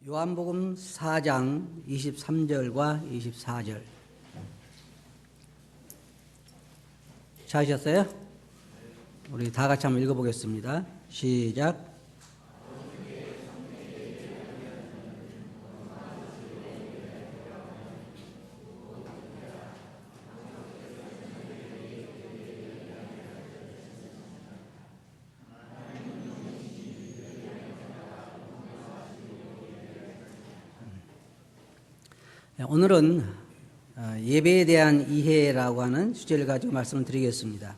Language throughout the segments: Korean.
요한복음 4장 23절과 24절 찾으셨어요? 우리 다 같이 한번 읽어보겠습니다. 시작. 오늘은 예배에 대한 이해라고 하는 주제를 가지고 말씀을 드리겠습니다.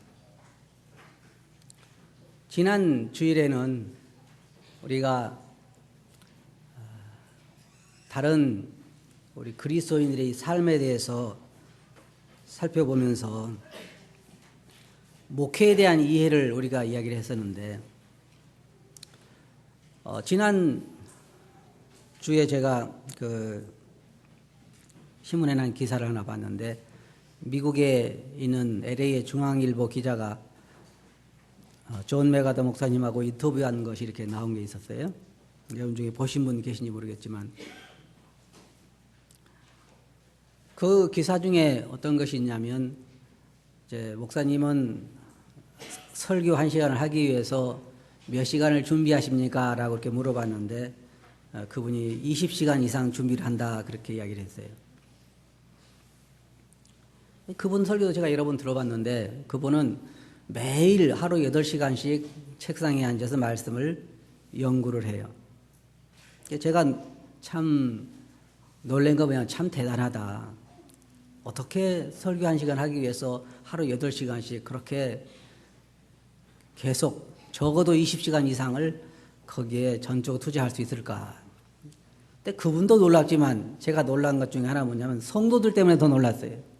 지난 주일에는 우리가 다른 우리 그리스도인들의 삶에 대해서 살펴보면서 목회에 대한 이해를 우리가 이야기를 했었는데, 지난 주에 제가 신문에 난 기사를 하나 봤는데, 미국에 있는 LA의 중앙일보 기자가 존 메가더 목사님하고 인터뷰한 것이 이렇게 나온 게 있었어요. 여러분 중에 보신 분 계신지 모르겠지만, 그 기사 중에 어떤 것이 있냐면, 이제 목사님은 설교 1시간을 하기 위해서 몇 시간을 준비하십니까? 라고 이렇게 물어봤는데, 그분이 20시간 이상 준비를 한다, 그렇게 이야기를 했어요. 그분 설교도 제가 여러 번 들어봤는데, 그분은 매일 하루 8시간씩 책상에 앉아서 말씀을 연구를 해요. 제가 참 놀란 거 보면 참 대단하다. 어떻게 설교 1시간 하기 위해서 하루 8시간씩 그렇게 계속 적어도 20시간 이상을 거기에 전적으로 투자할 수 있을까? 근데 그분도 놀랍지만 제가 놀란 것 중에 하나 뭐냐면 성도들 때문에 더 놀랐어요.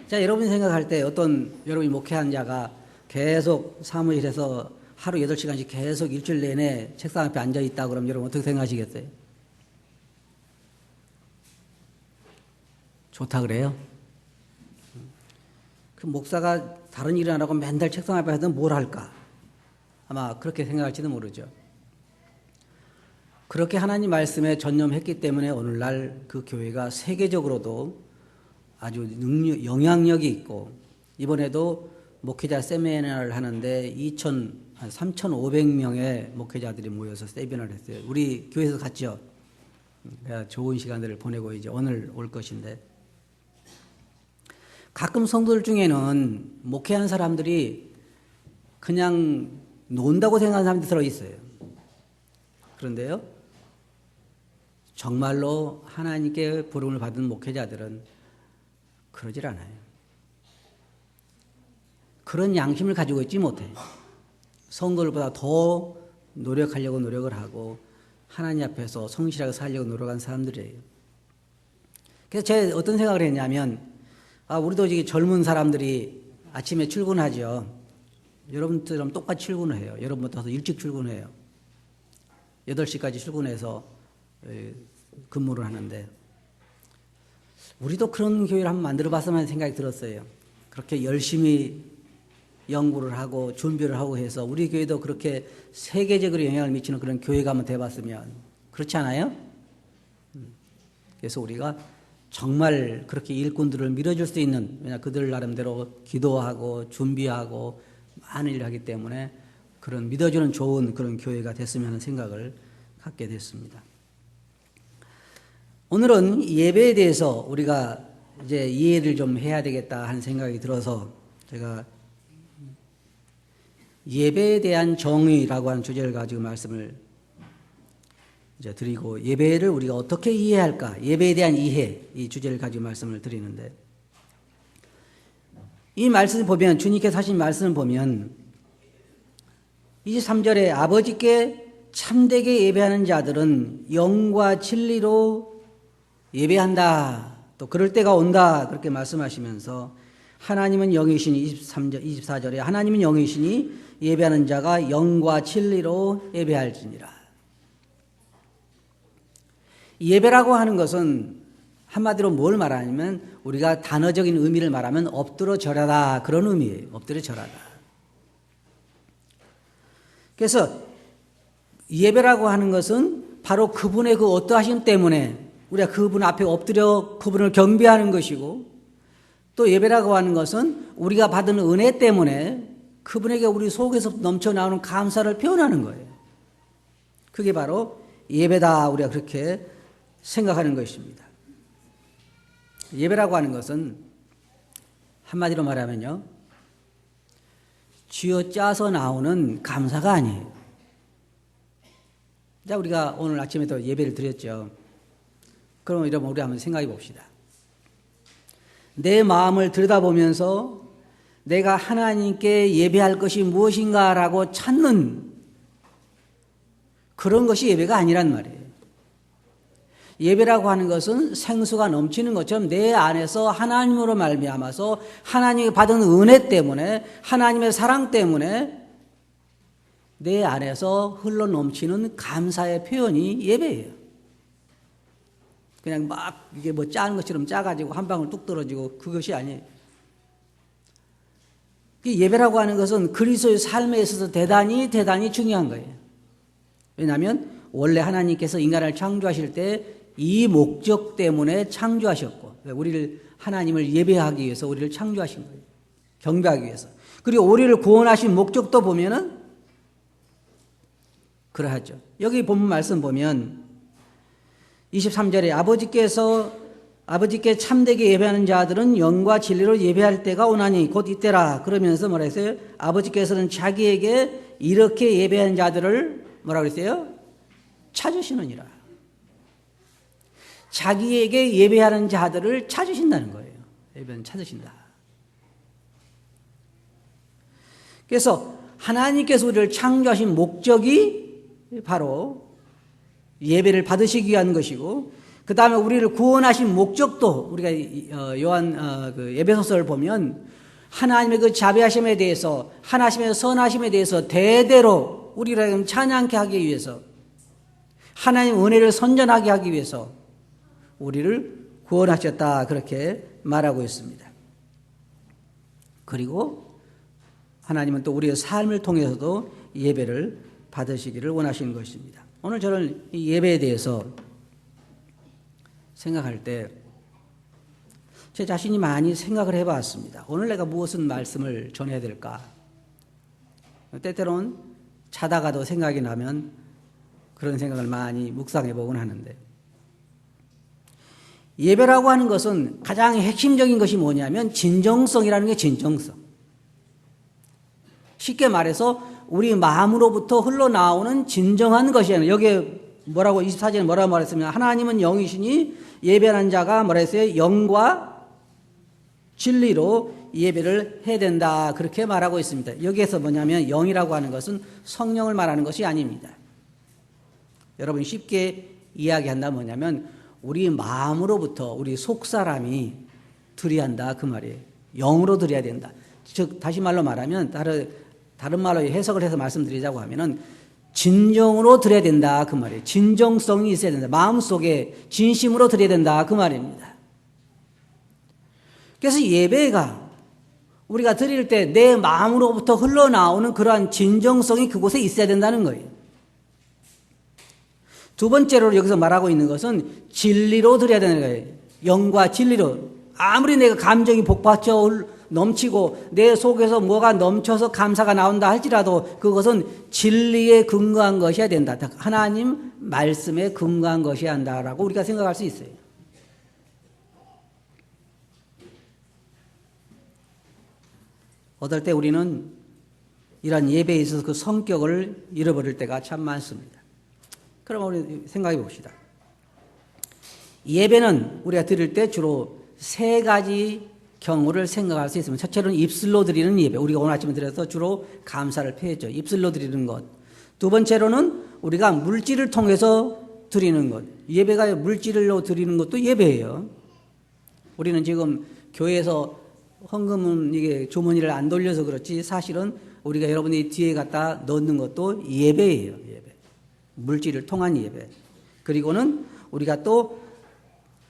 자, 여러분이 생각할 때 어떤 여러분이 목회한 자가 계속 사무실에서 하루 8시간씩 계속 일주일 내내 책상 앞에 앉아 있다 그러면 여러분 어떻게 생각하시겠어요? 좋다 그래요? 그 목사가 다른 일을 안 하고 맨날 책상 앞에 하던 뭘 할까? 아마 그렇게 생각할지도 모르죠. 그렇게 하나님 말씀에 전념했기 때문에 오늘날 그 교회가 세계적으로도 아주 영향력이 있고, 이번에도 목회자 세미나를 하는데 3,500명의 목회자들이 모여서 세미나를 했어요. 우리 교회에서 갔죠. 좋은 시간들을 보내고 이제 오늘 올 것인데, 가끔 성도들 중에는 목회한 사람들이 그냥 논다고 생각하는 사람들이 들어있어요. 그런데요, 정말로 하나님께 부름을 받은 목회자들은 그러질 않아요. 그런 양심을 가지고 있지 못해요. 성도들보다 더 노력하려고 노력을 하고 하나님 앞에서 성실하게 살려고 노력한 사람들이에요. 그래서 제가 어떤 생각을 했냐면, 우리도 지금 젊은 사람들이 아침에 출근하죠. 여러분들처럼 똑같이 출근을 해요. 여러분보다 더 일찍 출근해요. 8시까지 출근해서 근무를 하는데, 우리도 그런 교회를 한번 만들어 봤으면 하는 생각이 들었어요. 그렇게 열심히 연구를 하고 준비를 하고 해서 우리 교회도 그렇게 세계적으로 영향을 미치는 그런 교회가 한번 돼봤으면, 그렇지 않아요? 그래서 우리가 정말 그렇게 일꾼들을 밀어줄 수 있는, 왜냐 그들 나름대로 기도하고 준비하고 많은 일을 하기 때문에 그런 믿어주는 좋은 그런 교회가 됐으면 하는 생각을 갖게 됐습니다. 오늘은 예배에 대해서 우리가 이제 이해를 좀 해야 되겠다 하는 생각이 들어서 제가 예배에 대한 정의라고 하는 주제를 가지고 말씀을 이제 드리고, 예배를 우리가 어떻게 이해할까, 예배에 대한 이해, 이 주제를 가지고 말씀을 드리는데, 이 말씀을 보면, 주님께서 하신 말씀을 보면 23절에 아버지께 참되게 예배하는 자들은 영과 진리로 예배한다, 또 그럴 때가 온다, 그렇게 말씀하시면서 하나님은 영이시니, 24절에 하나님은 영이시니 예배하는 자가 영과 진리로 예배할지니라. 예배라고 하는 것은 한마디로 뭘 말하냐면, 우리가 단어적인 의미를 말하면 엎드려 절하다, 그런 의미예요. 엎드려 절하다. 그래서 예배라고 하는 것은 바로 그분의 그 어떠하심 때문에 우리가 그분 앞에 엎드려 그분을 경배하는 것이고, 또 예배라고 하는 것은 우리가 받은 은혜 때문에 그분에게 우리 속에서 넘쳐나오는 감사를 표현하는 거예요. 그게 바로 예배다, 우리가 그렇게 생각하는 것입니다. 예배라고 하는 것은 한마디로 말하면요, 쥐어짜서 나오는 감사가 아니에요. 자, 우리가 오늘 아침에도 예배를 드렸죠. 그럼 이러면 우리 한번 생각해 봅시다. 내 마음을 들여다보면서 내가 하나님께 예배할 것이 무엇인가라고 찾는 그런 것이 예배가 아니란 말이에요. 예배라고 하는 것은 생수가 넘치는 것처럼 내 안에서 하나님으로 말미암아서 하나님이 받은 은혜 때문에, 하나님의 사랑 때문에 내 안에서 흘러 넘치는 감사의 표현이 예배예요. 그냥 막 이게 뭐 짜는 것처럼 짜가지고 한 방울 뚝 떨어지고 그것이 아니에요. 예배라고 하는 것은 그리스도의 삶에 있어서 대단히 중요한 거예요. 왜냐하면 원래 하나님께서 인간을 창조하실 때 이 목적 때문에 창조하셨고, 우리를 하나님을 예배하기 위해서 우리를 창조하신 거예요. 경배하기 위해서. 그리고 우리를 구원하신 목적도 보면은 그러하죠. 여기 본문 말씀 보면 23절에 아버지께 참되게 예배하는 자들은 영과 진리로 예배할 때가 오나니 곧 이때라. 그러면서 뭐라 했어요? 아버지께서는 자기에게 이렇게 예배하는 자들을 뭐라고 그랬어요? 찾으시느니라. 자기에게 예배하는 자들을 찾으신다는 거예요. 예배는 찾으신다. 그래서 하나님께서 우리를 창조하신 목적이 바로 예배를 받으시기 위한 것이고, 그 다음에 우리를 구원하신 목적도 우리가 요한 에베소서를 보면 하나님의 그 자비하심에 대해서, 하나님의 선하심에 대해서 대대로 우리를 찬양케 하기 위해서, 하나님 은혜를 선전하게 하기 위해서 우리를 구원하셨다, 그렇게 말하고 있습니다. 그리고 하나님은 또 우리의 삶을 통해서도 예배를 받으시기를 원하시는 것입니다. 오늘 저는 이 예배에 대해서 생각할 때 제 자신이 많이 생각을 해봤습니다. 오늘 내가 무엇은 말씀을 전해야 될까? 때때로는 자다가도 생각이 나면 그런 생각을 많이 묵상해보곤 하는데, 예배라고 하는 것은 가장 핵심적인 것이 뭐냐면 진정성이라는 게 진정성. 쉽게 말해서 우리 마음으로부터 흘러나오는 진정한 것이에요. 여기에 뭐라고 24절에 뭐라고 말했으면 하나님은 영이시니 예배하는 자가 뭐라 했어요? 영과 진리로 예배를 해야 된다, 그렇게 말하고 있습니다. 여기에서 뭐냐면 영이라고 하는 것은 성령을 말하는 것이 아닙니다. 여러분이 쉽게 이야기한다면 뭐냐면 우리 마음으로부터 우리 속사람이 드려야 한다, 그 말이에요. 영으로 드려야 된다. 즉 다시 말로 말하면 다른 말로 해석을 해서 말씀드리자고 하면은 진정으로 드려야 된다, 그 말이에요. 진정성이 있어야 된다. 마음속에 진심으로 드려야 된다, 그 말입니다. 그래서 예배가 우리가 드릴 때 내 마음으로부터 흘러나오는 그러한 진정성이 그곳에 있어야 된다는 거예요. 두 번째로 여기서 말하고 있는 것은 진리로 드려야 되는 거예요. 영과 진리로. 아무리 내가 감정이 복받쳐 넘치고 내 속에서 뭐가 넘쳐서 감사가 나온다 할지라도 그것은 진리에 근거한 것이어야 된다. 하나님 말씀에 근거한 것이어야 한다라고 우리가 생각할 수 있어요. 어떨 때 우리는 이런 예배에 있어서 그 성격을 잃어버릴 때가 참 많습니다. 그럼 우리 생각해 봅시다. 예배는 우리가 드릴 때 주로 세 가지 경우를 생각할 수 있습니다. 첫째로는 입술로 드리는 예배. 우리가 오늘 아침에 드려서 주로 감사를 표했죠. 입술로 드리는 것. 두 번째로는 우리가 물질을 통해서 드리는 것. 예배가 물질로 드리는 것도 예배예요. 우리는 지금 교회에서 헌금은 이게 주머니를 안 돌려서 그렇지 사실은 우리가 여러분이 뒤에 갖다 넣는 것도 예배예요. 예배. 물질을 통한 예배. 그리고는 우리가 또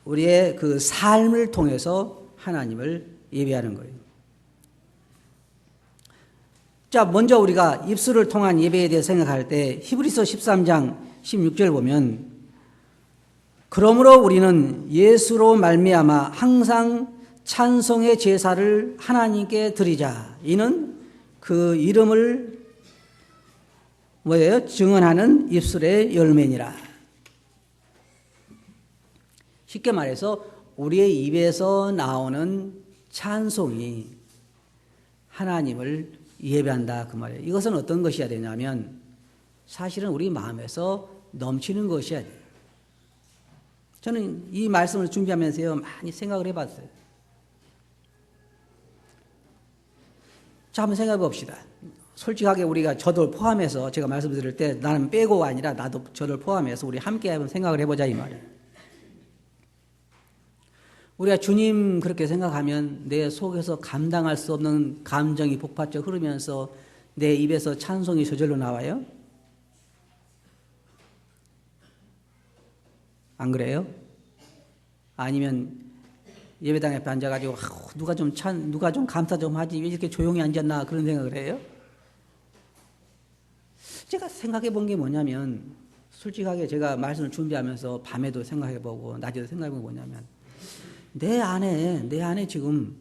우리의 그 삶을 통해서 하나님을 예배하는 거예요. 자, 먼저 우리가 입술을 통한 예배에 대해 생각할 때 히브리서 13장 16절 보면 그러므로 우리는 예수로 말미암아 항상 찬송의 제사를 하나님께 드리자. 이는 그 이름을 뭐예요? 증언하는 입술의 열매니라. 쉽게 말해서 우리의 입에서 나오는 찬송이 하나님을 예배한다 그 말이에요. 이것은 어떤 것이어야 되냐면 사실은 우리 마음에서 넘치는 것이어야 돼요. 저는 이 말씀을 준비하면서요 많이 생각을 해봤어요. 자, 한번 생각해 봅시다. 솔직하게 우리가 저도 포함해서 제가 말씀을 드릴 때 나는 빼고가 아니라 나도 저를 포함해서 우리 함께 한번 생각을 해보자 이 말이에요. 우리가 주님 그렇게 생각하면 내 속에서 감당할 수 없는 감정이 복받쳐 흐르면서 내 입에서 찬송이 저절로 나와요? 안 그래요? 아니면 예배당 앞에 앉아가지고 누가 좀 감사 좀 하지 왜 이렇게 조용히 앉았나 그런 생각을 해요? 제가 생각해 본 게 뭐냐면 솔직하게 제가 말씀을 준비하면서 밤에도 생각해 보고 낮에도 생각해 본 게 뭐냐면 내 안에 지금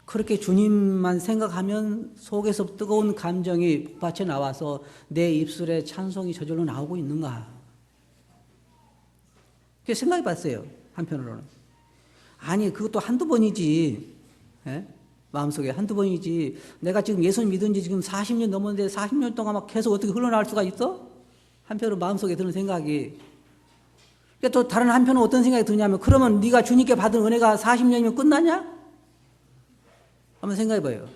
그렇게 주님만 생각하면 속에서 뜨거운 감정이 복받쳐 나와서 내 입술에 찬송이 저절로 나오고 있는가? 그렇게 생각해 봤어요. 한편으로는. 아니 그것도 한두 번이지. 예? 마음속에 한두 번이지. 내가 지금 예수님 믿은 지 지금 40년 넘었는데 40년 동안 막 계속 어떻게 흘러나올 수가 있어? 한편으로 마음속에 드는 생각이. 또 다른 한편은 어떤 생각이 드냐면 그러면 네가 주님께 받은 은혜가 40년이면 끝나냐? 한번 생각해 봐요.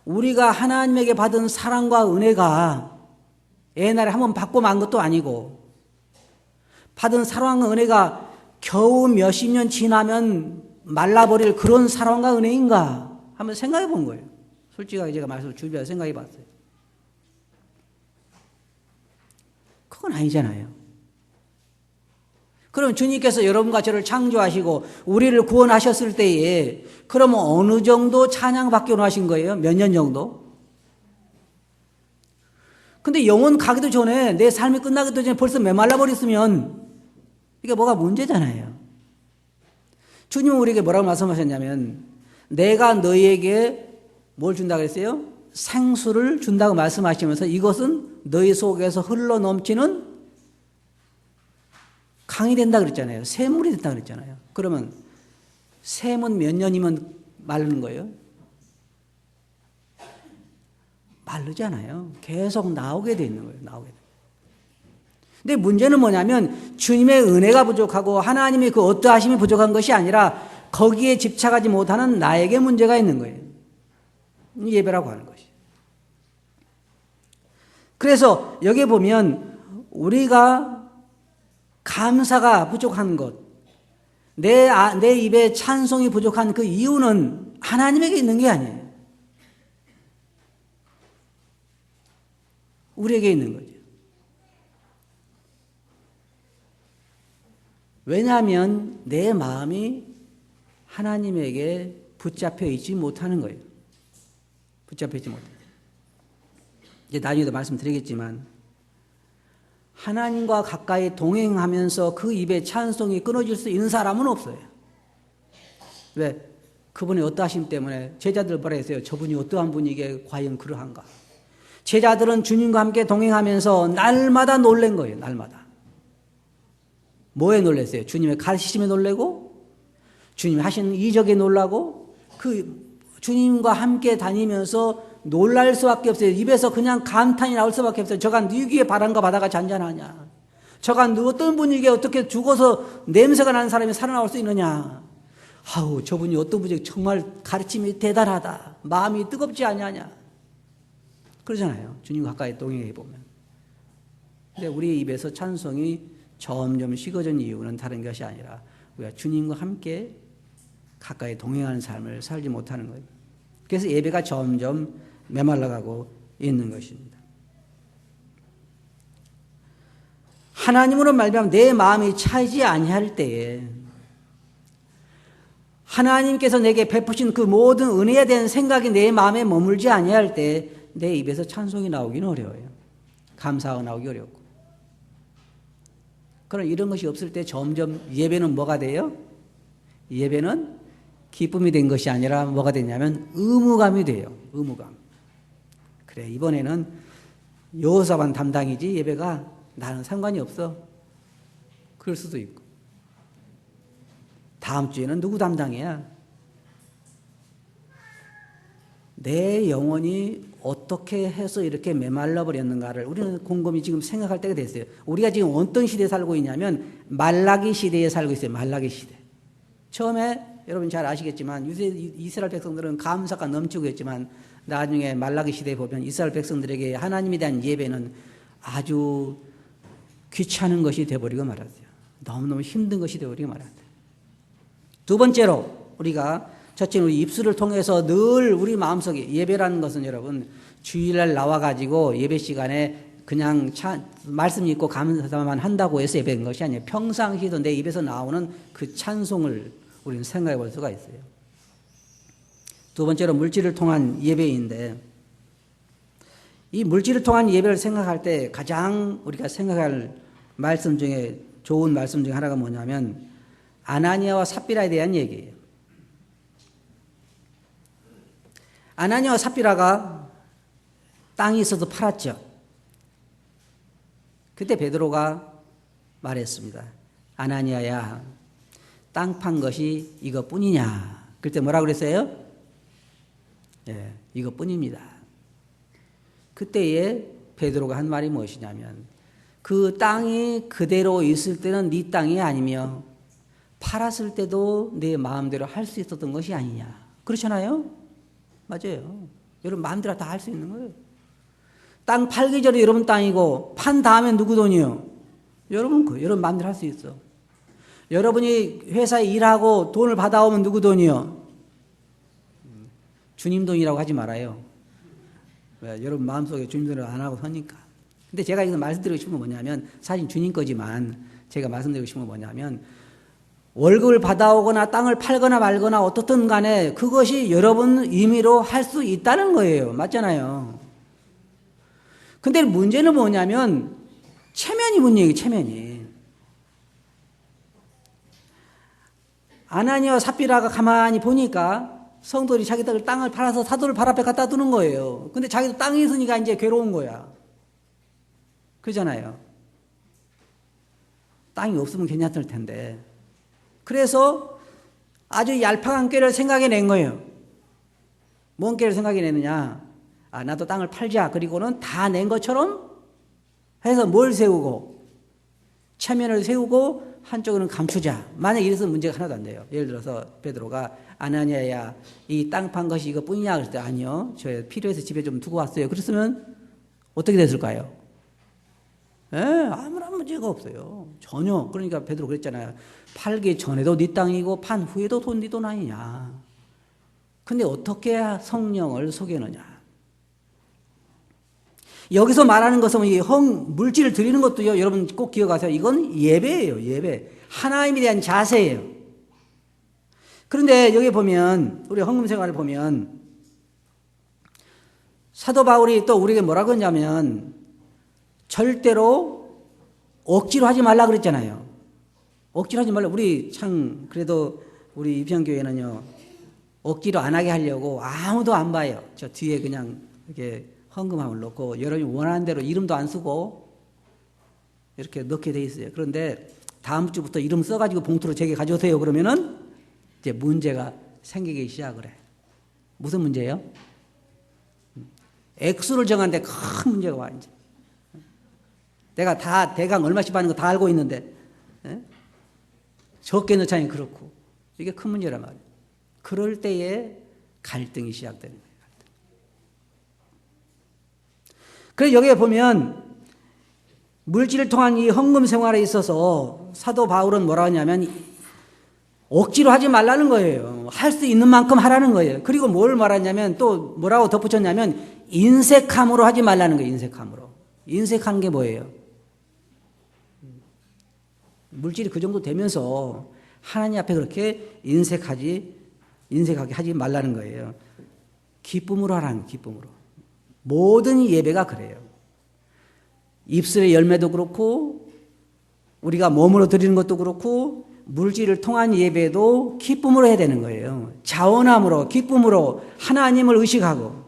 우리가 하나님에게 받은 사랑과 은혜가 옛날에 한번 받고 만 것도 아니고 받은 사랑과 은혜가 겨우 몇십 년 지나면 말라버릴 그런 사랑과 은혜인가? 한번 생각해 본 거예요. 솔직하게 제가 말씀을 준비해서 생각해 봤어요. 그건 아니잖아요. 그럼 주님께서 여러분과 저를 창조하시고 우리를 구원하셨을 때에 그러면 어느 정도 찬양받기 원하신 거예요? 몇 년 정도? 근데 영원 가기도 전에 내 삶이 끝나기도 전에 벌써 메말라 버렸으면 이게 뭐가 문제잖아요. 주님은 우리에게 뭐라고 말씀하셨냐면 내가 너희에게 뭘 준다고 그랬어요? 생수를 준다고 말씀하시면서 이것은 너희 속에서 흘러넘치는 강이 된다 그랬잖아요. 샘물이 된다 그랬잖아요. 그러면 샘은 몇 년이면 마르는 거예요? 마르잖아요. 계속 나오게 돼 있는 거예요. 나오게 돼. 근데 문제는 뭐냐면 주님의 은혜가 부족하고 하나님의 그 어떠하심이 부족한 것이 아니라 거기에 집착하지 못하는 나에게 문제가 있는 거예요. 예배라고 하는 것이. 그래서 여기 보면 우리가 감사가 부족한 것, 내 입에 찬송이 부족한 그 이유는 하나님에게 있는 게 아니에요. 우리에게 있는 거죠. 왜냐하면 내 마음이 하나님에게 붙잡혀 있지 못하는 거예요. 붙잡혀 있지 못해요. 이제 나중에도 말씀드리겠지만 하나님과 가까이 동행하면서 그 입에 찬송이 끊어질 수 있는 사람은 없어요. 왜? 그분의 어떠하심 때문에 제자들 뭐라 했어요? 저분이 어떠한 분이게 과연 그러한가? 제자들은 주님과 함께 동행하면서 날마다 놀란 거예요. 날마다. 뭐에 놀랐어요? 주님의 가르치심에 놀라고 주님이 하신 이적에 놀라고 그 주님과 함께 다니면서 놀랄 수밖에 없어요. 입에서 그냥 감탄이 나올 수밖에 없어요. 저가 누구의 바람과 바다가 잔잔하냐. 저가 어떤 분에게 어떻게 죽어서 냄새가 나는 사람이 살아나올 수 있느냐. 아우 저분이 어떤 분이 정말 가르침이 대단하다. 마음이 뜨겁지 않냐냐. 그러잖아요. 주님 가까이 동행해 보면. 근데 우리의 입에서 찬송이 점점 식어진 이유는 다른 것이 아니라 우리가 주님과 함께 가까이 동행하는 삶을 살지 못하는 거예요. 그래서 예배가 점점 메말라가고 있는 것입니다. 하나님으로 말미암아 내 마음이 차이지 아니할 때에 하나님께서 내게 베푸신 그 모든 은혜에 대한 생각이 내 마음에 머물지 아니할 때 내 입에서 찬송이 나오기는 어려워요. 감사가 나오기 어렵고. 그럼 이런 것이 없을 때 점점 예배는 뭐가 돼요? 예배는 기쁨이 된 것이 아니라 뭐가 되냐면 의무감이 돼요. 의무감. 그래, 이번에는 여호사밧 담당이지 예배가 나는 상관이 없어. 그럴 수도 있고. 다음 주에는 누구 담당이야? 내 영혼이 어떻게 해서 이렇게 메말라 버렸는가를 우리는 곰곰이 지금 생각할 때가 됐어요. 우리가 지금 어떤 시대에 살고 있냐면 말라기 시대에 살고 있어요. 말라기 시대. 처음에 여러분 잘 아시겠지만 이스라엘 백성들은 감사가 넘치고 있지만 나중에 말라기 시대에 보면 이스라엘 백성들에게 하나님에 대한 예배는 아주 귀찮은 것이 되어버리고 말았어요. 너무너무 힘든 것이 되어버리고 말았어요. 두 번째로 우리가 첫째는 우리 입술을 통해서 늘 우리 마음속에 예배라는 것은 여러분 주일날 나와가지고 예배 시간에 그냥 말씀 읽고 감사만 한다고 해서 예배인 것이 아니에요. 평상시에도 내 입에서 나오는 그 찬송을 우리는 생각해 볼 수가 있어요. 두 번째로 물질을 통한 예배인데 이 물질을 통한 예배를 생각할 때 가장 우리가 생각할 말씀 중에 좋은 말씀 중에 하나가 뭐냐면 아나니아와 삽비라에 대한 얘기예요. 아나니아와 삽비라가 땅이 있어서 팔았죠. 그때 베드로가 말했습니다. 아나니아야, 땅 판 것이 이것뿐이냐? 그때 뭐라고 그랬어요? 예, 이것뿐입니다. 그때에 베드로가 한 말이 무엇이냐면 그 땅이 그대로 있을 때는 네 땅이 아니며 팔았을 때도 내 마음대로 할 수 있었던 것이 아니냐. 그렇잖아요? 맞아요. 여러분 마음대로 다 할 수 있는 거예요. 땅 팔기 전에 여러분 땅이고 판 다음에 누구 돈이요? 여러분 마음대로 할 수 있어. 여러분이 회사에 일하고 돈을 받아오면 누구 돈이요? 주님 돈이라고 하지 말아요. 왜? 여러분 마음속에 주님 돈을 안 하고 서니까. 근데 제가 이거 말씀드리고 싶은 건 뭐냐면 사실 주님 거지만 제가 말씀드리고 싶은 건 뭐냐면 월급을 받아오거나 땅을 팔거나 말거나 어떻든 간에 그것이 여러분 임의로 할 수 있다는 거예요. 맞잖아요. 근데 문제는 뭐냐면 체면이 문제예요. 체면이. 아나니아와 삽비라가 가만히 보니까 성도들이 자기들 땅을 팔아서 사도를 발 앞에 갖다 두는 거예요. 근데 자기도 땅이 있으니까 이제 괴로운 거야. 그러잖아요. 땅이 없으면 괜찮을 텐데. 그래서 아주 얄팍한 꾀를 생각해낸 거예요. 뭔 꾀를 생각해내느냐? 아, 나도 땅을 팔자. 그리고는 다 낸 것처럼 해서 뭘 세우고 체면을 세우고 한쪽으로는 감추자. 만약 이래서는 문제가 하나도 안 돼요. 예를 들어서 베드로가 아나니아야 이 땅 판 것이 이것뿐이냐? 그랬을 때 아니요. 저 필요해서 집에 좀 두고 왔어요. 그랬으면 어떻게 됐을까요? 예, 아무런 문제가 없어요. 전혀. 그러니까 베드로 그랬잖아요. 팔기 전에도 네 땅이고 판 후에도 네 돈 아니냐. 근데 어떻게 성령을 속이느냐. 여기서 말하는 것은 이 물질을 드리는 것도요. 여러분 꼭 기억하세요. 이건 예배예요. 예배. 하나님에 대한 자세예요. 그런데 여기 보면 우리 헌금 생활을 보면 사도 바울이 또 우리에게 뭐라고 했냐면 절대로 억지로 하지 말라 그랬잖아요. 억지로 하지 말라. 우리 참 그래도 우리 이평교회는요. 억지로 안 하게 하려고 아무도 안 봐요. 저 뒤에 그냥 이렇게 헌금함을 넣고 여러분이 원하는 대로 이름도 안 쓰고 이렇게 넣게 돼 있어요. 그런데 다음 주부터 이름 써가지고 봉투로 제게 가져오세요. 그러면은 이제 문제가 생기기 시작을 해. 무슨 문제예요? 액수를 정하는데 큰 문제가 와 이제. 내가 다 대강 얼마씩 받는 거 다 알고 있는데 적게 넣자니 그렇고 이게 큰 문제란 말이에요. 그럴 때에 갈등이 시작되는 거예요. 그래서 여기에 보면 물질을 통한 이 헌금 생활에 있어서 사도 바울은 뭐라 하냐면 억지로 하지 말라는 거예요. 할 수 있는 만큼 하라는 거예요. 그리고 뭘 말하냐면 또 뭐라고 덧붙였냐면 인색함으로 하지 말라는 거예요. 인색함으로. 인색한 게 뭐예요? 물질이 그 정도 되면서 하나님 앞에 그렇게 인색하지 인색하게 하지 말라는 거예요. 기쁨으로 하라는, 기쁨으로. 모든 예배가 그래요. 입술의 열매도 그렇고 우리가 몸으로 드리는 것도 그렇고 물질을 통한 예배도 기쁨으로 해야 되는 거예요. 자원함으로, 기쁨으로 하나님을 의식하고.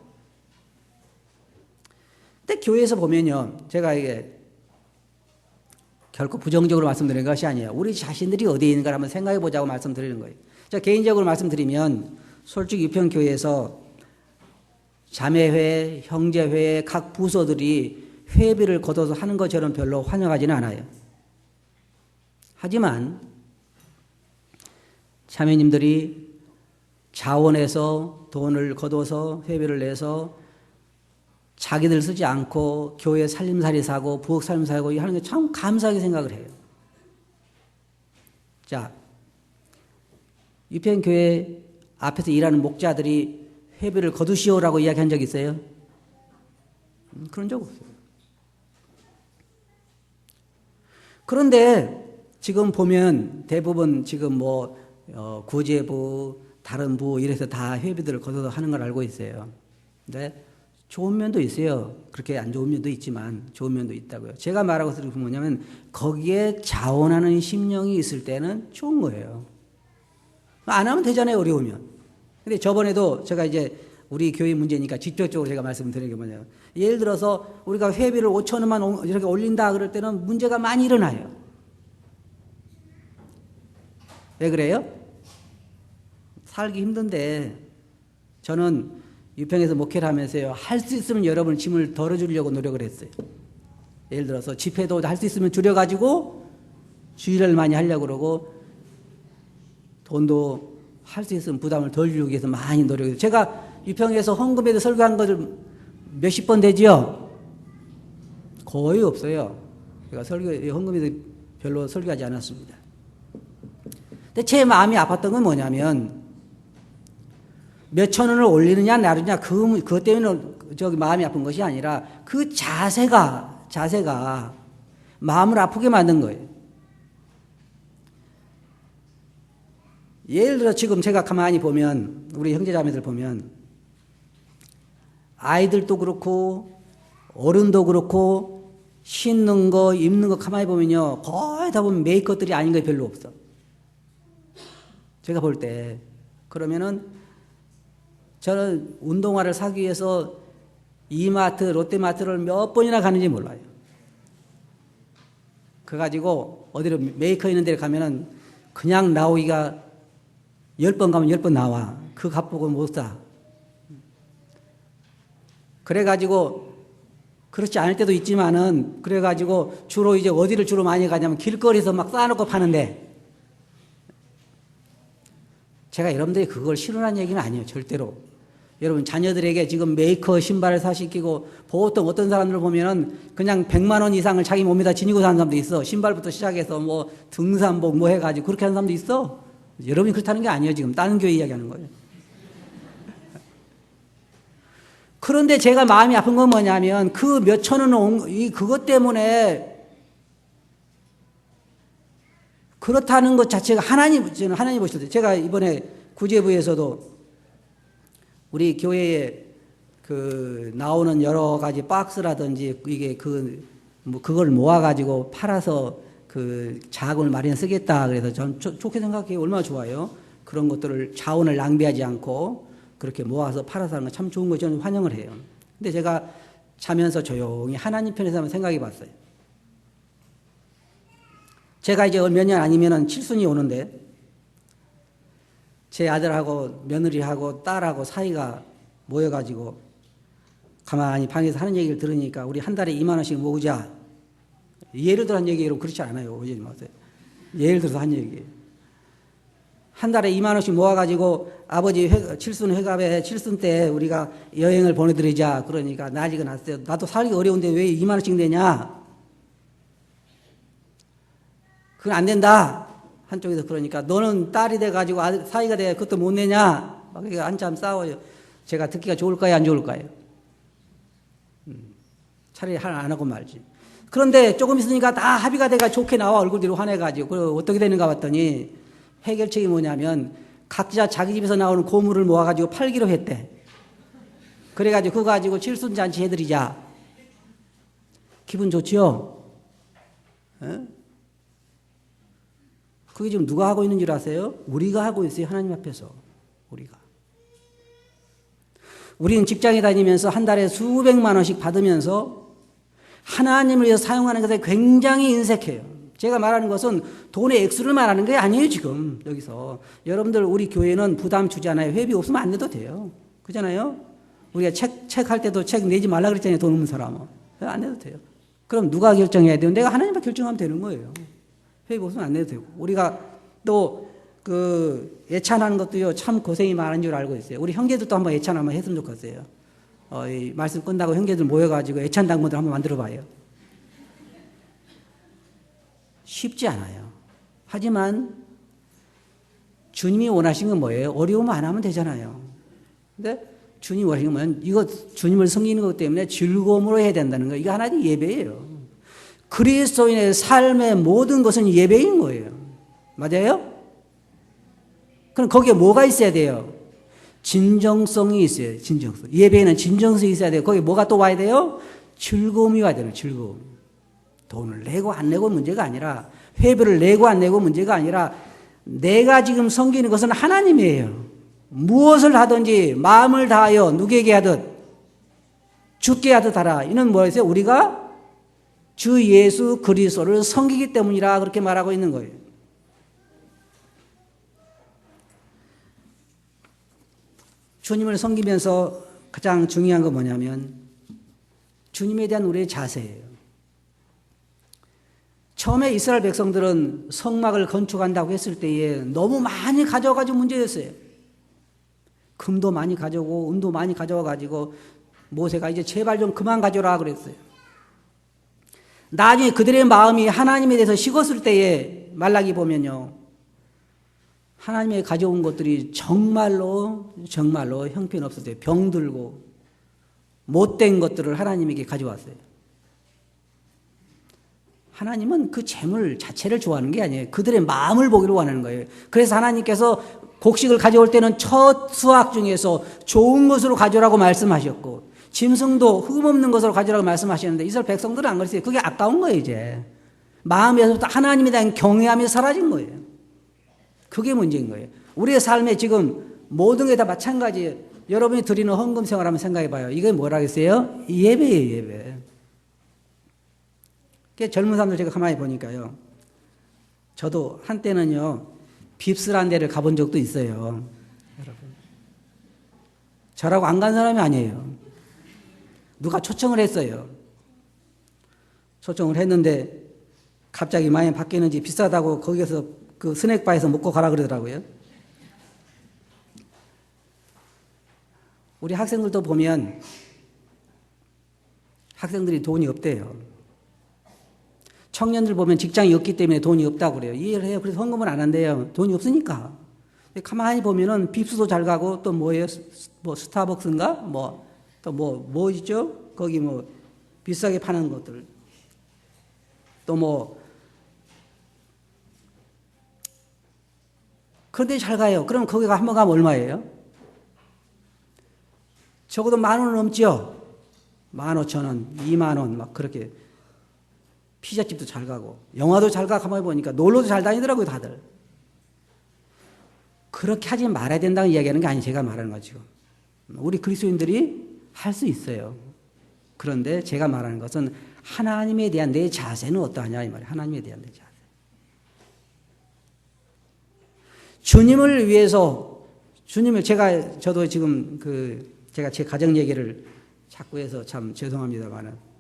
근데 교회에서 보면요, 제가 이게 결코 부정적으로 말씀드리는 것이 아니에요. 우리 자신들이 어디에 있는가 한번 생각해 보자고 말씀드리는 거예요. 자, 개인적으로 말씀드리면 솔직히 유평교회에서 자매회, 형제회, 각 부서들이 회비를 걷어서 하는 것처럼 별로 환영하지는 않아요. 하지만 자매님들이 자원해서 돈을 걷어서 회비를 내서 자기들 쓰지 않고 교회 살림살이 사고 부엌 살림 사고 하는 게 참 감사하게 생각을 해요. 자, 유평교회 앞에서 일하는 목자들이 회비를 거두시오라고 이야기한 적 있어요? 그런 적 없어요. 그런데 지금 보면 대부분 지금 뭐 구제부, 다른 부 이래서 다 회비들을 걷어서 하는 걸 알고 있어요. 근데 좋은 면도 있어요. 그렇게 안 좋은 면도 있지만 좋은 면도 있다고요. 제가 말하고 싶은 건 뭐냐면 거기에 자원하는 심령이 있을 때는 좋은 거예요. 안 하면 되잖아요, 어려우면. 근데 저번에도 제가 이제 우리 교회 문제니까 직접적으로 제가 말씀드리는 게 뭐냐면 예를 들어서 우리가 회비를 5천 원만 이렇게 올린다 그럴 때는 문제가 많이 일어나요. 왜 그래요? 살기 힘든데 저는 유평에서 목회를 하면서요, 할 수 있으면 여러분 짐을 덜어주려고 노력을 했어요. 예를 들어서 집회도 할 수 있으면 줄여가지고 주일을 많이 하려고 그러고 돈도 할 수 있으면 부담을 덜 주기 위해서 많이 노력했어요. 제가 유평에서 헌금에도 설교한 것을 몇십 번 되지요? 거의 없어요. 제가 헌금에도 별로 설교하지 않았습니다. 근데 제 마음이 아팠던 건 뭐냐면 몇천 원을 올리느냐 나르냐 그것 때문에 마음이 아픈 것이 아니라 그 자세가 마음을 아프게 만든 거예요. 예를 들어 지금 제가 가만히 보면 우리 형제자매들 보면 아이들도 그렇고 어른도 그렇고 신는 거 입는 거 가만히 보면요 거의 다 보면 메이크업들이 아닌 게 별로 없어. 제가 볼 때 그러면은 저는 운동화를 사기 위해서 이마트, 롯데마트를 몇 번이나 가는지 몰라요. 그래가지고 어디로 메이커 있는 데 가면은 그냥 나오기가 10번 가면 10번 나와. 그 값보고 못 사. 그래가지고 그렇지 않을 때도 있지만은 그래가지고 주로 이제 어디를 주로 많이 가냐면 길거리에서 막 쌓아놓고 파는데 제가 여러분들이 그걸 싫어하는 얘기는 아니에요. 절대로. 여러분 자녀들에게 지금 메이커 신발을 사시키고 보통 어떤 사람들을 보면은 그냥 100만 원 이상을 자기 몸에다 지니고 사는 사람도 있어. 신발부터 시작해서 뭐 등산복 뭐 해가지고 그렇게 하는 사람도 있어. 여러분이 그렇다는 게 아니에요. 지금 다른 교회 이야기하는 거예요. 그런데 제가 마음이 아픈 건 뭐냐면 그 몇천 원은 그것 때문에 그렇다는 것 자체가 저는 하나님 보실 때 제가 이번에 구제부에서도 우리 교회에 나오는 여러 가지 박스라든지 이게 그걸 모아가지고 팔아서 자금을 마련해 쓰겠다. 그래서 전 좋게 생각해요. 얼마나 좋아요. 그런 것들을 자원을 낭비하지 않고 그렇게 모아서 팔아서 하는 건 참 좋은 거 저는 환영을 해요. 근데 제가 자면서 조용히 하나님 편에서 한번 생각해 봤어요. 제가 이제 몇 년 아니면은 칠순이 오는데 제 아들하고 며느리하고 딸하고 사이가 모여가지고 가만히 방에서 하는 얘기를 들으니까 우리 한 달에 2만 원씩 모으자. 예를 들어 한 얘기로 그렇지 않아요. 오지 마세요. 예를 들어서 한 얘기예요. 한 달에 2만 원씩 모아가지고 아버지 칠순 회갑에 칠순 때 우리가 여행을 보내드리자. 그러니까 난리가 났어요. 나도 살기 어려운데 왜 2만 원씩 내냐. 그건 안 된다. 한쪽에서 그러니까 너는 딸이 돼가지고 사이가 돼 그것도 못 내냐. 막 한참 싸워요. 제가 듣기가 좋을까요? 안 좋을까요? 차라리 안 하고 말지. 그런데 조금 있으니까 다 합의가 돼가 좋게 나와 얼굴들이 환해가지고 어떻게 되는가 봤더니 해결책이 뭐냐면 각자 자기 집에서 나오는 고물을 모아가지고 팔기로 했대. 그래가지고 그거 가지고 칠순잔치 해드리자. 기분 좋지요? 에? 그게 지금 누가 하고 있는 줄 아세요? 우리가 하고 있어요. 하나님 앞에서. 우리가. 우리는 직장에 다니면서 한 달에 수백만 원씩 받으면서 하나님을 위해서 사용하는 것에 굉장히 인색해요. 제가 말하는 것은 돈의 액수를 말하는 게 아니에요. 지금 여기서. 여러분들 우리 교회는 부담 주잖아요. 회비 없으면 안 내도 돼요. 그잖아요. 우리가 책 할 때도 책 내지 말라 그랬잖아요. 돈 없는 사람은. 안 내도 돼요. 그럼 누가 결정해야 돼요? 내가 하나님만 결정하면 되는 거예요. 회비 없으면 안 내도 되고. 우리가 또 그 예찬하는 것도요, 참 고생이 많은 줄 알고 있어요. 우리 형제들도 한번 예찬 한번 했으면 좋겠어요. 이 말씀 끝나고 형제들 모여가지고 예찬 당번들 한번 만들어 봐요. 쉽지 않아요. 하지만 주님이 원하신 건 뭐예요? 어려우면 안 하면 되잖아요. 근데 주님이 원하신 건 이거 주님을 섬기는 것 때문에 즐거움으로 해야 된다는 거예요. 이게 하나님 예배예요. 그리스도인의 삶의 모든 것은 예배인 거예요. 맞아요? 그럼 거기에 뭐가 있어야 돼요? 진정성이 있어요. 진정성. 예배에는 진정성이 있어야 돼요. 거기에 뭐가 또 와야 돼요? 즐거움이 와야 돼요. 즐거움. 돈을 내고 안 내고 문제가 아니라, 회비를 내고 안 내고 문제가 아니라, 내가 지금 섬기는 것은 하나님이에요. 무엇을 하든지 마음을 다하여 누구에게 하듯 주께 하듯 하라. 이는 뭐였어요? 우리가 주 예수 그리스도를 섬기기 때문이라 그렇게 말하고 있는 거예요. 주님을 섬기면서 가장 중요한 건 뭐냐면 주님에 대한 우리의 자세예요. 처음에 이스라엘 백성들은 성막을 건축한다고 했을 때에 너무 많이 가져와가지고 문제였어요. 금도 많이 가져오고 은도 많이 가져와가지고 모세가 이제 제발 좀 그만 가져라 그랬어요. 나중에 그들의 마음이 하나님에 대해서 식었을 때에 말라기 보면요, 하나님이 가져온 것들이 정말로 형편없었어요. 병들고 못된 것들을 하나님에게 가져왔어요. 하나님은 그 재물 자체를 좋아하는 게 아니에요. 그들의 마음을 보기를 원하는 거예요. 그래서 하나님께서 곡식을 가져올 때는 첫 수확 중에서 좋은 것으로 가져오라고 말씀하셨고, 짐승도 흠없는 것으로 가져오라고 말씀하셨는데 이스라엘 백성들은 안 그랬어요. 그게 아까운 거예요. 이제 마음에서부터 하나님에 대한 경외함이 사라진 거예요. 그게 문제인 거예요. 우리의 삶에 지금 모든 게 다 마찬가지예요. 여러분이 드리는 헌금 생활 한번 생각해 봐요. 이게 뭐라겠어요? 예배예요. 예배. 젊은 사람들 제가 가만히 보니까요, 저도 한때는요 빕스라는 데를 가본 적도 있어요. 여러분, 저라고 안 간 사람이 아니에요. 누가 초청을 했어요. 초청을 했는데 갑자기 많이 바뀌는지 비싸다고 거기에서 그 스낵바에서 먹고 가라 그러더라고요. 우리 학생들도 보면 학생들이 돈이 없대요. 청년들 보면 직장이 없기 때문에 돈이 없다고 그래요. 이해를 해요. 그래서 헌금을 안 한대요. 돈이 없으니까. 가만히 보면은 빕스도 잘 가고 또 뭐예요? 뭐 스타벅스인가? 또 뭐 있죠? 거기 뭐 비싸게 파는 것들. 또 뭐 그런데 잘 가요. 그럼 거기가 한 번 가면 얼마예요? 적어도 10,000원 넘죠? 15,000원, 20,000원 막 그렇게. 피자집도 잘 가고 영화도 잘 가. 가만히 보니까 놀러도 잘 다니더라고요 다들. 그렇게 하지 말아야 된다고 이야기하는 게 아니에요. 제가 말하는 거죠. 우리 그리스도인들이 할 수 있어요. 그런데 제가 말하는 것은 하나님에 대한 내 자세는 어떠하냐 이 말이에요. 하나님에 대한 내 자세. 주님을 위해서, 저도 지금 제가 제 가정 얘기를 자꾸 해서 참 죄송합니다만은,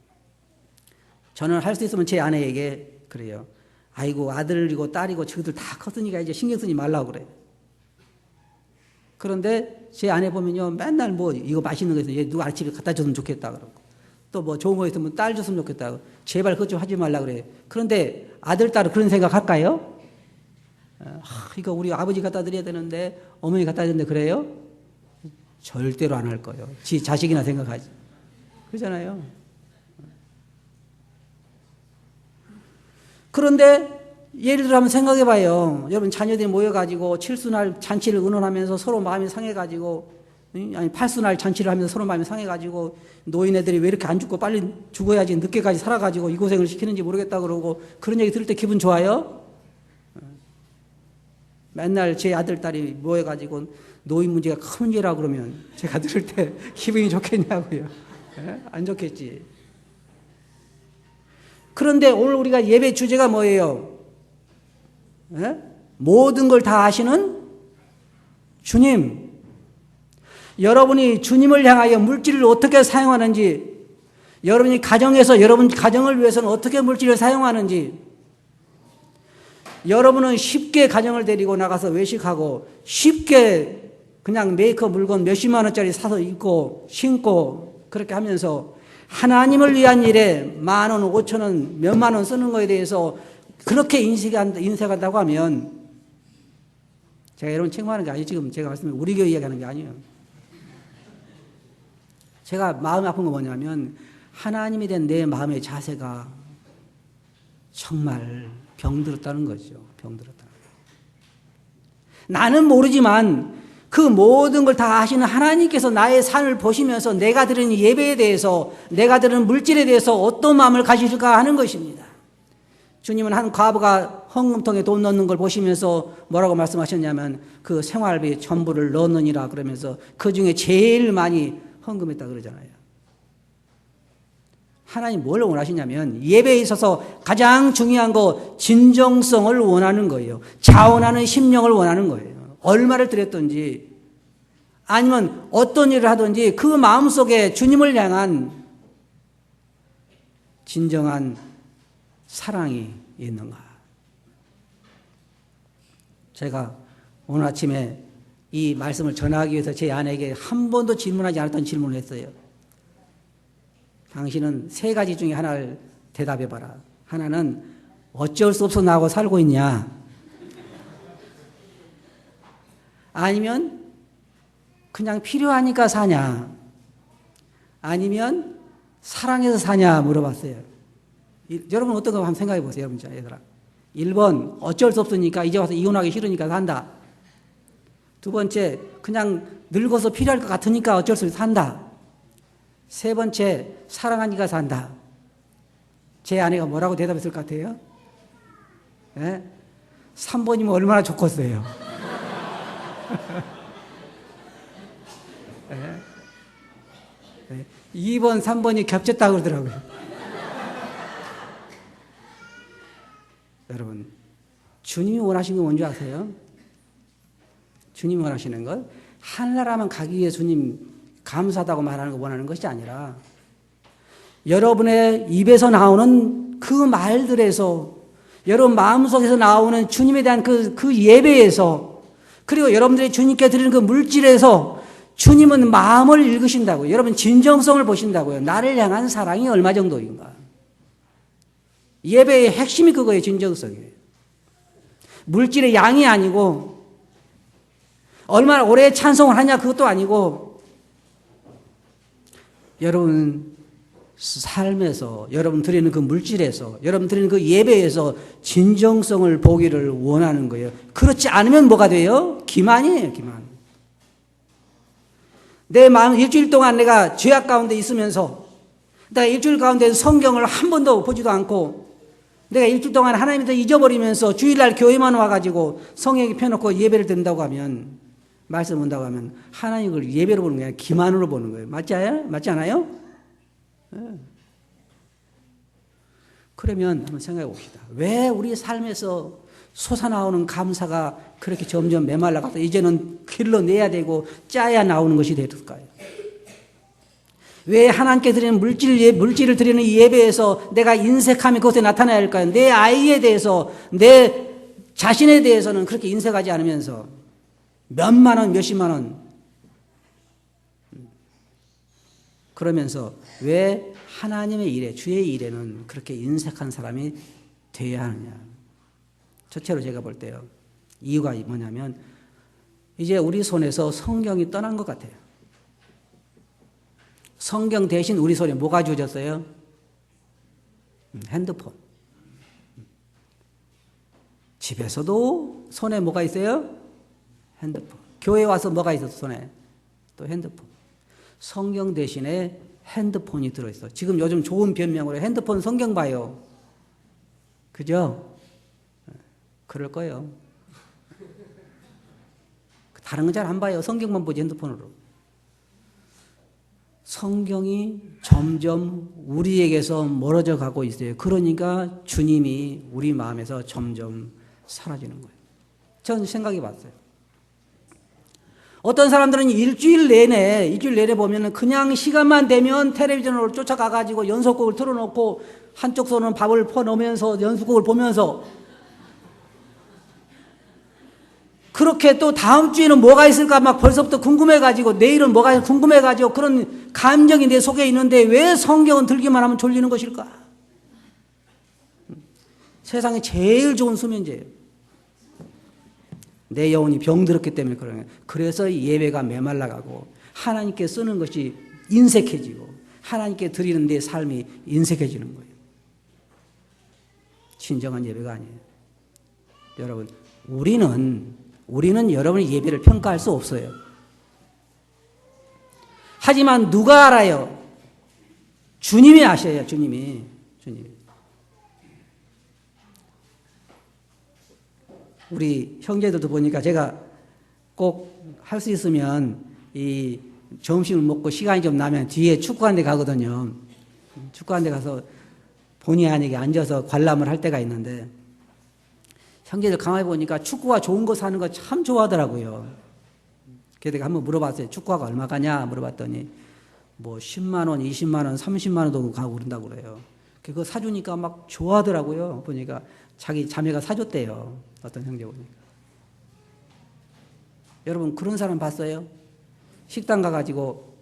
저는 할 수 있으면 제 아내에게 그래요. 아이고 아들이고 딸이고 저들 다 컸으니까 이제 신경 쓰지 말라고 그래요. 그런데 제 아내 보면요, 맨날 뭐 이거 맛있는 거 있으면 얘 누가 아침에 갖다 줬으면 좋겠다 그러고, 또 뭐 좋은 거 있으면 딸 줬으면 좋겠다. 제발 그것 좀 하지 말라고 그래요. 그런데 아들, 딸은 그런 생각 할까요? 이거 우리 아버지 갖다 드려야 되는데 어머니 갖다 드는데 그래요? 절대로 안 할 거예요. 지 자식이나 생각하지. 그러잖아요. 그런데 예를 들어 한번 생각해 봐요. 여러분 자녀들이 모여가지고 칠수날 잔치를 의논하면서 서로 마음이 상해가지고, 아니 팔수날 잔치를 하면서 서로 마음이 상해가지고, 노인애들이 왜 이렇게 안 죽고 빨리 죽어야지 늦게까지 살아가지고 이 고생을 시키는지 모르겠다 그러고, 그런 얘기 들을 때 기분 좋아요? 맨날 제 아들, 딸이 모여가지고 노인 문제가 큰 문제라 그러면 제가 들을 때 기분이 좋겠냐고요. 안 좋겠지. 그런데 오늘 우리가 예배 주제가 뭐예요? 모든 걸 다 아시는 주님. 여러분이 주님을 향하여 물질을 어떻게 사용하는지, 여러분이 가정에서 여러분 가정을 위해서는 어떻게 물질을 사용하는지, 여러분은 쉽게 가정을 데리고 나가서 외식하고 쉽게 그냥 메이크업 물건 몇십만 원짜리 사서 입고 신고 그렇게 하면서 하나님을 위한 일에 10,000원, 5,000원, 몇만 원 쓰는 거에 대해서 그렇게 인색한다고 하면, 제가 여러분 책망하는 게 아니에요. 지금 제가 말씀드린 우리 교회 이야기하는 게 아니에요. 제가 마음이 아픈 건 뭐냐면 하나님에 대한 내 마음의 자세가 정말 병들었다는 거죠. 병들었다. 나는 모르지만 그 모든 걸 다 아시는 하나님께서 나의 삶을 보시면서 내가 드리는 예배에 대해서, 내가 드리는 물질에 대해서 어떤 마음을 가지실까 하는 것입니다. 주님은 한 과부가 헌금통에 돈 넣는 걸 보시면서 뭐라고 말씀하셨냐면 그 생활비 전부를 넣느니라 그러면서 그 중에 제일 많이 헌금했다 그러잖아요. 하나님 뭘 원하시냐면 예배에 있어서 가장 중요한 거 진정성을 원하는 거예요. 자원하는 심령을 원하는 거예요. 얼마를 드렸든지 아니면 어떤 일을 하든지 그 마음속에 주님을 향한 진정한 사랑이 있는가. 제가 오늘 아침에 이 말씀을 전하기 위해서 제 아내에게 한 번도 질문하지 않았던 질문을 했어요. 당신은 3가지 중에 하나를 대답해봐라. 하나는 어쩔 수 없어 나하고 살고 있냐? 아니면 그냥 필요하니까 사냐? 아니면 사랑해서 사냐? 물어봤어요. 여러분 어떤 거 한번 생각해 보세요. 여러분, 얘들아. 1번 어쩔 수 없으니까 이제 와서 이혼하기 싫으니까 산다. 2번째 그냥 늙어서 필요할 것 같으니까 어쩔 수 없이 산다. 3번째 사랑하니까 산다. 제 아내가 뭐라고 대답했을 것 같아요? 3번이면 얼마나 좋겠어요. 2번, 3번이 겹쳤다고 그러더라고요. 여러분, 주님이 원하시는 건 뭔지 아세요? 주님이 원하시는 건 하늘나라만 가기 위해 주님 감사하다고 말하는 거 원하는 것이 아니라 여러분의 입에서 나오는 그 말들에서, 여러분 마음속에서 나오는 주님에 대한 그 예배에서, 그리고 여러분들이 주님께 드리는 그 물질에서 주님은 마음을 읽으신다고요. 여러분 진정성을 보신다고요. 나를 향한 사랑이 얼마 정도인가. 예배의 핵심이 그거예요. 진정성이에요. 물질의 양이 아니고 얼마나 오래 찬송을 하냐 그것도 아니고, 여러분 삶에서, 여러분 드리는 그 물질에서, 여러분 드리는 그 예배에서 진정성을 보기를 원하는 거예요. 그렇지 않으면 뭐가 돼요? 기만이에요. 기만. 내 마음 일주일 동안 내가 죄악 가운데 있으면서, 내가 일주일 가운데 성경을 한 번도 보지도 않고, 내가 일주일 동안 하나님을 잊어버리면서 주일날 교회만 와가지고 성경에 펴놓고 예배를 드린다고 하면, 말씀 본다고 하면 하나님을 예배로 보는 게 아니라 기만으로 보는 거예요. 맞지 않아요? 그러면 한번 생각해 봅시다. 왜 우리 삶에서 솟아나오는 감사가 그렇게 점점 메말라가서 이제는 길러내야 되고 짜야 나오는 것이 될까요? 왜 하나님께 드리는 물질을 드리는 이 예배에서 내가 인색함이 그것에 나타나야 할까요? 내 아이에 대해서, 내 자신에 대해서는 그렇게 인색하지 않으면서 몇만 원, 몇십만 원 그러면서 왜 하나님의 일에, 주의 일에는 그렇게 인색한 사람이 되어야 하느냐. 첫째로 제가 볼 때요, 이유가 뭐냐면 이제 우리 손에서 성경이 떠난 것 같아요. 성경 대신 우리 손에 뭐가 주어졌어요? 핸드폰. 집에서도 손에 뭐가 있어요? 핸드폰. 교회 와서 뭐가 있어? 손에 또 핸드폰. 성경 대신에 핸드폰이 들어있어. 지금 요즘 좋은 변명으로 핸드폰 성경 봐요. 그죠? 그럴 거예요. 다른 건 잘 안 봐요. 성경만 보지 핸드폰으로. 성경이 점점 우리에게서 멀어져 가고 있어요. 그러니까 주님이 우리 마음에서 점점 사라지는 거예요. 전 생각해 봤어요. 어떤 사람들은 일주일 내내 보면은 그냥 시간만 되면 텔레비전으로 쫓아가가지고 연속곡을 틀어놓고 한쪽 손은 밥을 퍼놓으면서 연속곡을 보면서 그렇게 또 다음 주에는 뭐가 있을까 막 벌써부터 궁금해가지고 내일은 뭐가 궁금해가지고 그런 감정이 내 속에 있는데 왜 성경은 들기만 하면 졸리는 것일까? 세상에 제일 좋은 수면제예요. 내 영혼이 병들었기 때문에 그런 거예요. 그래서 예배가 메말라가고 하나님께 쓰는 것이 인색해지고 하나님께 드리는 내 삶이 인색해지는 거예요. 진정한 예배가 아니에요. 여러분, 우리는 여러분의 예배를 평가할 수 없어요. 하지만 누가 알아요? 주님이 아셔요. 주님이. 우리 형제들도 보니까 제가 꼭 할 수 있으면 이 점심을 먹고 시간이 좀 나면 뒤에 축구한 데 가거든요. 축구한 데 가서 본의 아니게 앉아서 관람을 할 때가 있는데 형제들 가만히 보니까 축구화 좋은 거 사는 거 참 좋아하더라고요. 그래서 내가 한번 물어봤어요. 축구화가 얼마 가냐 물어봤더니 뭐 10만 원, 20만 원, 30만 원도 가고 그런다고 그래요. 그거 사주니까 막 좋아하더라고요. 보니까 자기 자매가 사줬대요. 어떤 형제 보니까. 여러분 그런 사람 봤어요? 식당 가가지고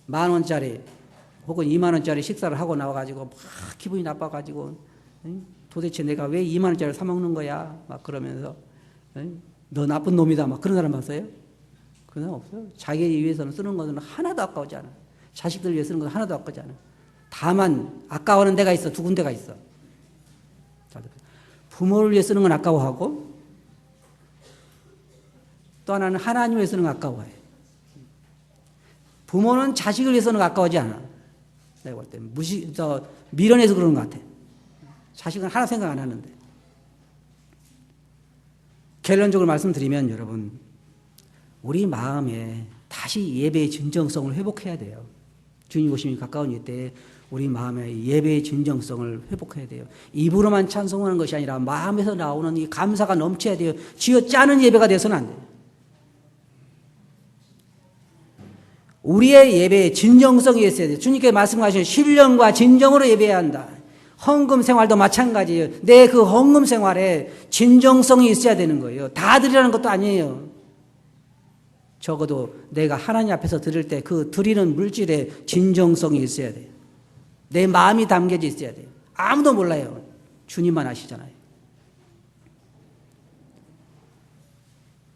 10,000원짜리 혹은 20,000원짜리 식사를 하고 나와가지고 막 기분이 나빠가지고 도대체 내가 왜 20,000원짜리를 사 먹는 거야? 막 그러면서 너 나쁜 놈이다. 막 그런 사람 봤어요? 그런 사람 없어요. 자기 위해서는 쓰는 것은 하나도 아까우지 않아. 자식들 위해 쓰는 것은 하나도 아까우지 않아. 다만 아까워하는 데가 있어. 두 군데가 있어. 부모를 위해 쓰는 건 아까워하고 또 하나는 하나님 위해 쓰는 건 아까워해. 부모는 자식을 위해 쓰는 건 아까워하지 않아. 내가 볼 때 미련해서 그러는 것 같아. 자식은 하나 생각 안 하는데. 결론적으로 말씀드리면 여러분 우리 마음에 다시 예배의 진정성을 회복해야 돼요. 주님 오심이 가까운 이때 우리 마음의 예배의 진정성을 회복해야 돼요. 입으로만 찬송하는 것이 아니라 마음에서 나오는 이 감사가 넘쳐야 돼요. 쥐어짜는 예배가 돼서는 안 돼요. 우리의 예배의 진정성이 있어야 돼요. 주님께 말씀하신 신령과 진정으로 예배해야 한다. 헌금 생활도 마찬가지예요. 내 그 헌금 생활에 진정성이 있어야 되는 거예요. 다 드리라는 것도 아니에요. 적어도 내가 하나님 앞에서 드릴 때 그 드리는 물질에 진정성이 있어야 돼요. 내 마음이 담겨져 있어야 돼요. 아무도 몰라요. 주님만 아시잖아요.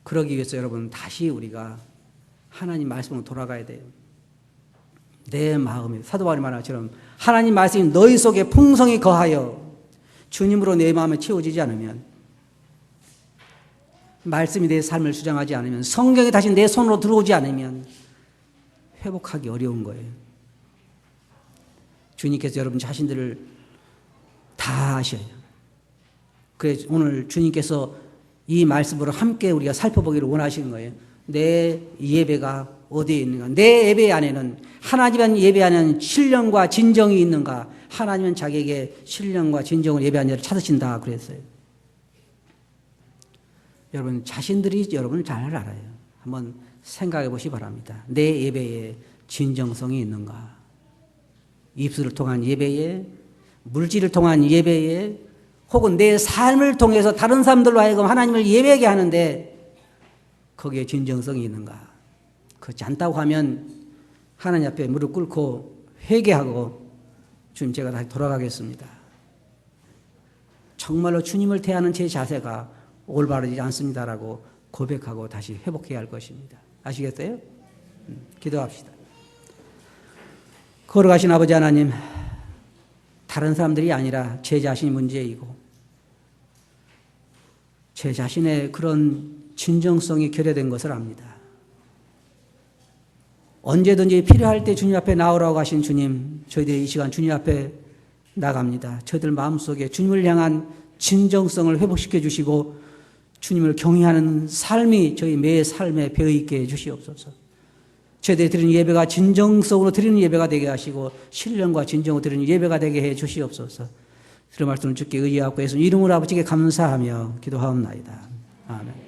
그러기 위해서 여러분 다시 우리가 하나님 말씀으로 돌아가야 돼요. 내 마음에 사도 바울이 말한 것처럼 하나님 말씀이 너희 속에 풍성히 거하여 주님으로 내 마음에 채워지지 않으면 말씀이 내 삶을 주장하지 않으면 성경이 다시 내 손으로 들어오지 않으면 회복하기 어려운 거예요. 주님께서 여러분 자신들을 다 아셔요. 그래서 오늘 주님께서 이 말씀으로 함께 우리가 살펴보기를 원하시는 거예요. 내 예배가 어디에 있는가? 내 예배 안에는 하나님은 예배 안에는 신령과 진정이 있는가? 하나님은 자기에게 신령과 진정을 예배하는 자를 찾으신다 그랬어요. 여러분 자신들이 여러분을 잘 알아요. 한번 생각해 보시기 바랍니다. 내 예배에 진정성이 있는가? 입술을 통한 예배에, 물질을 통한 예배에, 혹은 내 삶을 통해서 다른 사람들로 하여금 하나님을 예배하게 하는데 거기에 진정성이 있는가? 그렇지 않다고 하면 하나님 앞에 무릎 꿇고 회개하고 주님 제가 다시 돌아가겠습니다. 정말로 주님을 대하는 제 자세가 올바르지 않습니다라고 고백하고 다시 회복해야 할 것입니다. 아시겠어요? 기도합시다. 걸어가신 아버지 하나님, 다른 사람들이 아니라 제 자신이 문제이고 제 자신의 그런 진정성이 결여된 것을 압니다. 언제든지 필요할 때 주님 앞에 나오라고 하신 주님, 저희들이 이 시간 주님 앞에 나갑니다. 저희들 마음속에 주님을 향한 진정성을 회복시켜 주시고 주님을 경외하는 삶이 저희 매 삶에 배어있게 해주시옵소서. 저희들이 드리는 예배가 진정성으로 드리는 예배가 되게 하시고 신령과 진정으로 드리는 예배가 되게 해 주시옵소서. 들은 말씀을 주께 의지하고 예수님 이름으로 아버지께 감사하며 기도하옵나이다. 아멘.